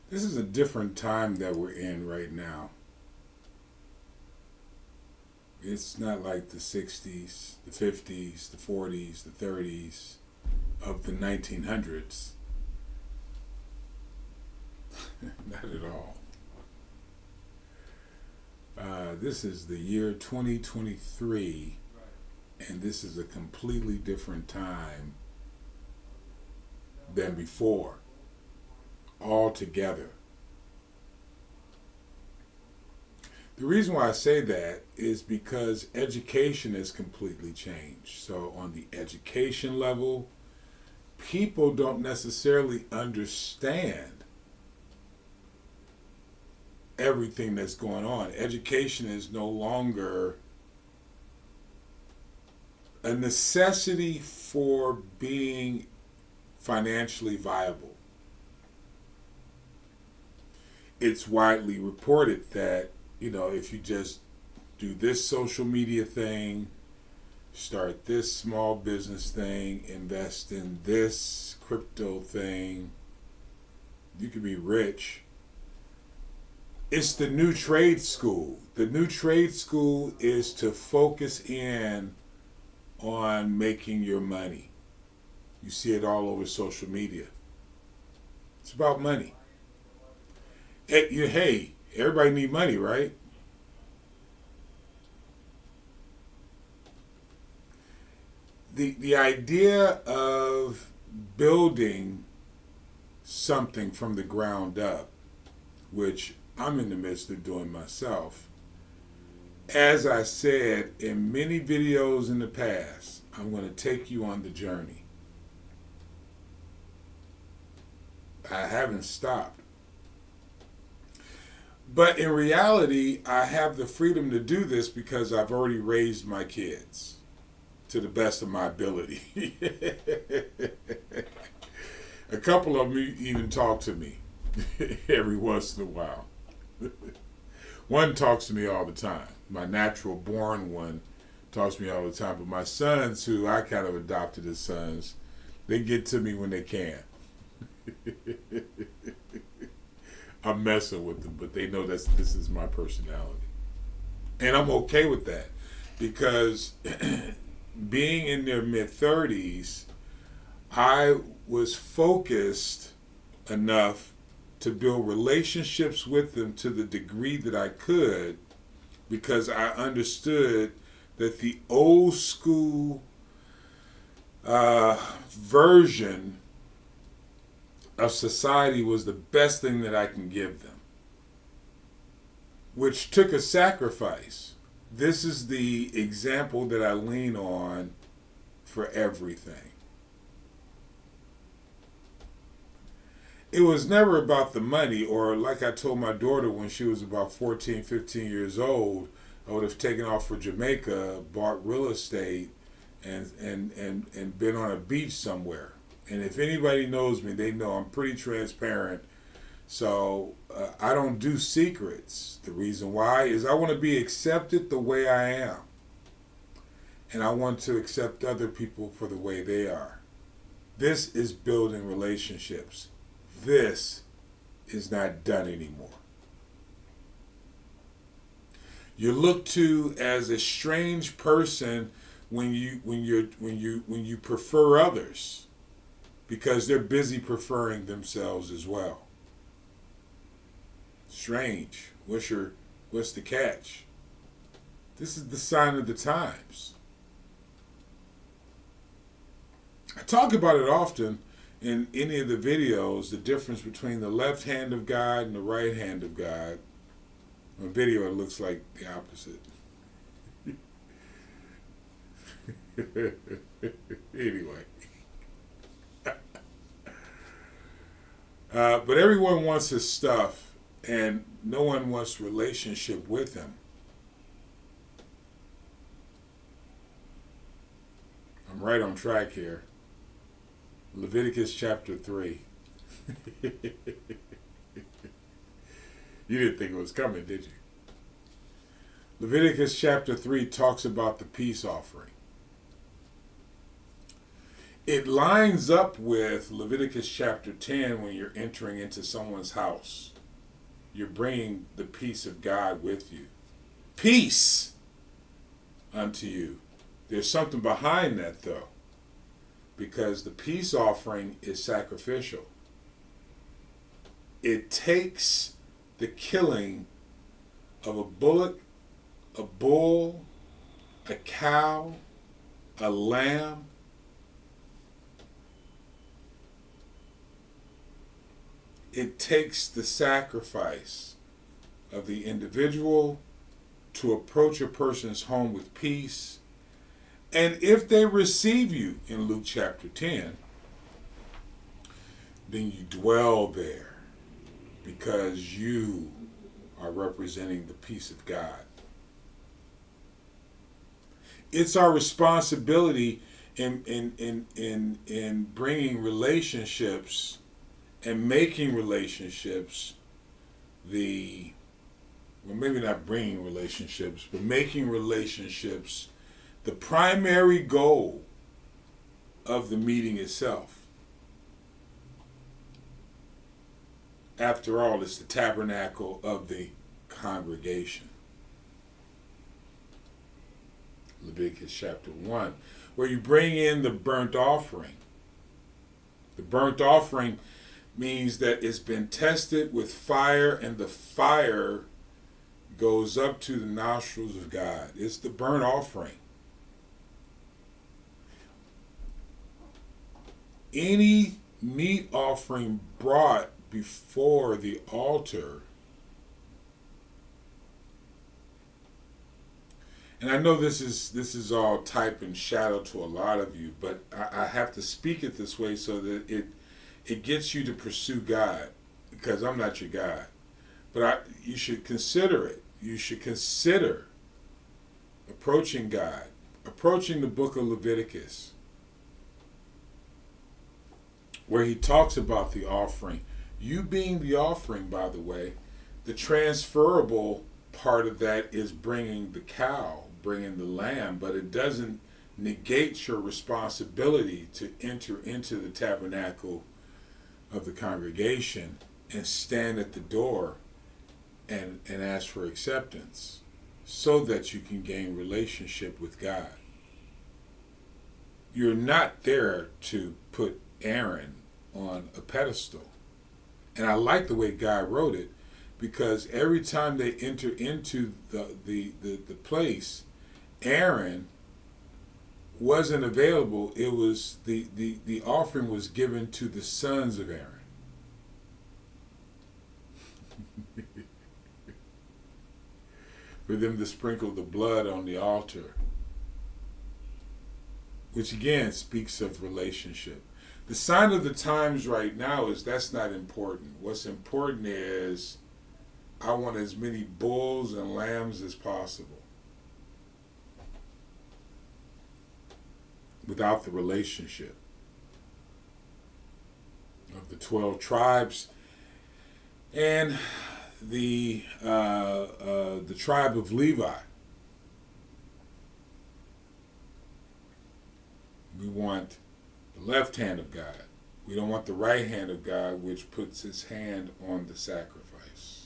This is a different time that we're in right now. It's not like the 60s, the 50s, the 40s, the 30s of the 1900s. Not at all. This is the year 2023, and this is a completely different time than before, altogether. The reason why I say that is because education has completely changed. So, on the education level, people don't necessarily understand everything that's going on. Education is no longer a necessity for being financially viable. It's widely reported that, if you just do this social media thing, start this small business thing, invest in this crypto thing, you could be rich. It's the new trade school. The new trade school is to focus in on making your money. You see it all over social media. It's about money. Hey, everybody need money, right? The idea of building something from the ground up, which I'm in the midst of doing myself. As I said in many videos in the past, I'm going to take you on the journey. I haven't stopped. But in reality, I have the freedom to do this because I've already raised my kids to the best of my ability. A couple of them even talk to me every once in a while. One talks to me all the time. My natural born one talks to me all the time. But my sons, who I kind of adopted as sons, they get to me when they can. I'm messing with them, but they know this is my personality. And I'm okay with that because being in their mid 30s, I was focused enough to build relationships with them to the degree that I could because I understood that the old school version of society was the best thing that I can give them, which took a sacrifice. This is the example that I lean on for everything. It was never about the money, or like I told my daughter when she was about 14, 15 years old, I would have taken off for Jamaica, bought real estate, and been on a beach somewhere. And if anybody knows me, they know I'm pretty transparent. So I don't do secrets. The reason why is I want to be accepted the way I am. And I want to accept other people for the way they are. This is building relationships. This is not done anymore. You're looked to as a strange person when you prefer others, because they're busy preferring themselves as well. Strange. What's the catch? This is the sign of the times. I talk about it often in any of the videos, the difference between the left hand of God and the right hand of God. On video, it looks like the opposite. Anyway. But everyone wants his stuff, and no one wants relationship with him. I'm right on track here. Leviticus chapter 3. You didn't think it was coming, did you? Leviticus chapter 3 talks about the peace offering. It lines up with Leviticus chapter 10 when you're entering into someone's house. You're bringing the peace of God with you. Peace unto you. There's something behind that though, because the peace offering is sacrificial. It takes the killing of a bullock, a bull, a cow, a lamb. It takes the sacrifice of the individual to approach a person's home with peace. And if they receive you in Luke chapter 10, then you dwell there because you are representing the peace of God. It's our responsibility in bringing relationships and making relationships maybe not bringing relationships, but making relationships the primary goal of the meeting itself. After all, it's the tabernacle of the congregation. Leviticus chapter 1, where you bring in the burnt offering. The burnt offering means that it's been tested with fire, and the fire goes up to the nostrils of God. It's the burnt offering. Any meat offering brought before the altar, and I know this is all type and shadow to a lot of you, but I have to speak it this way so that it gets you to pursue God, because I'm not your God. But you should consider it. You should consider approaching God, approaching the book of Leviticus, where he talks about the offering. You being the offering, by the way, the transferable part of that is bringing the cow, bringing the lamb, but it doesn't negate your responsibility to enter into the tabernacle of the congregation and stand at the door and ask for acceptance so that you can gain relationship with God. You're not there to put Aaron on a pedestal. And I like the way God wrote it, because every time they enter into the place, Aaron wasn't available. It was the offering was given to the sons of Aaron. For them to sprinkle the blood on the altar, which again speaks of relationship. The sign of the times right now is that's not important. What's important is I want as many bulls and lambs as possible. Without the relationship of the 12 tribes and the tribe of Levi. We want the left hand of God. We don't want the right hand of God, which puts his hand on the sacrifice.